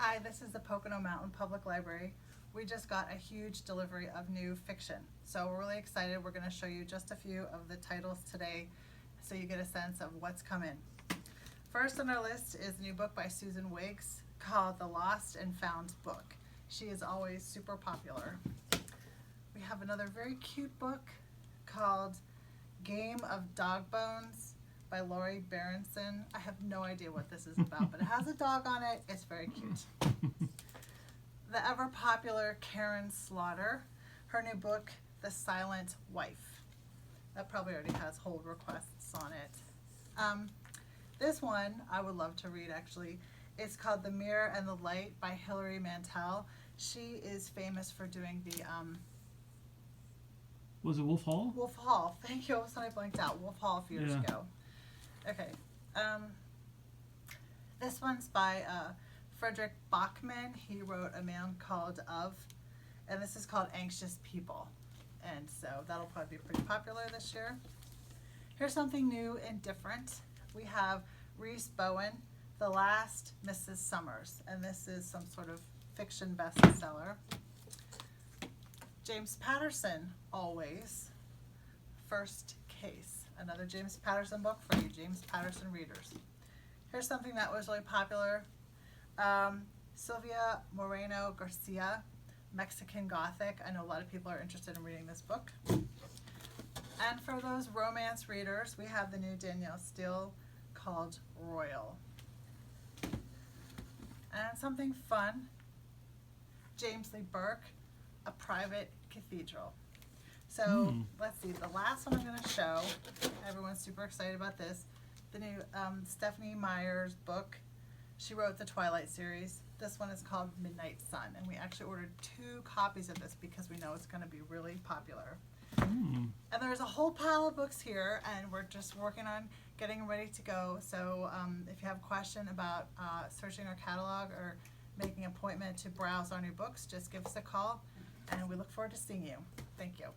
Hi, this is the Pocono Mountain Public Library. We just got a huge delivery of new fiction. So we're really excited. We're going to show you just a few of the titles today so you get a sense of what's come in. First on our list is a new book by Susan Wiggs called The Lost and Found Book. She is always super popular. We have another very cute book called Game of Dog Bones by Laurie Berenson. I have no idea what this is about, but it has a dog on it. It's very cute. The ever popular Karen Slaughter, her new book, The Silent Wife. That probably already has hold requests on it. This one I would love to read actually. It's called The Mirror and the Light by Hilary Mantel. She is famous for doing the Was it Wolf Hall? Wolf Hall. Thank you. All of a sudden I blanked out. Wolf Hall a few years ago. Okay. This one's by Frederick Bachman. He wrote A Man Called Of, and this is called Anxious People. And so that'll probably be pretty popular this year. Here's something new and different. We have Reese Bowen, The Last Mrs. Summers, and this is some sort of fiction bestseller. James Patterson, Always, First Case. Another James Patterson book for you James Patterson readers. Here's something that was really popular. Sylvia Moreno Garcia, Mexican Gothic. I know a lot of people are interested in reading this book. And for those romance readers, we have the new Danielle Steele called Royal. And something fun, James Lee Burke, A Private Cathedral. So let's see, the last one I'm going to show, everyone's super excited about this, the new Stephanie Meyer's book. She wrote the Twilight series. This one is called Midnight Sun, and we actually ordered 2 copies of this because we know it's going to be really popular. And there's a whole pile of books here, and we're just working on getting them ready to go. So if you have a question about searching our catalog or making an appointment to browse our new books, just give us a call, and we look forward to seeing you. Thank you.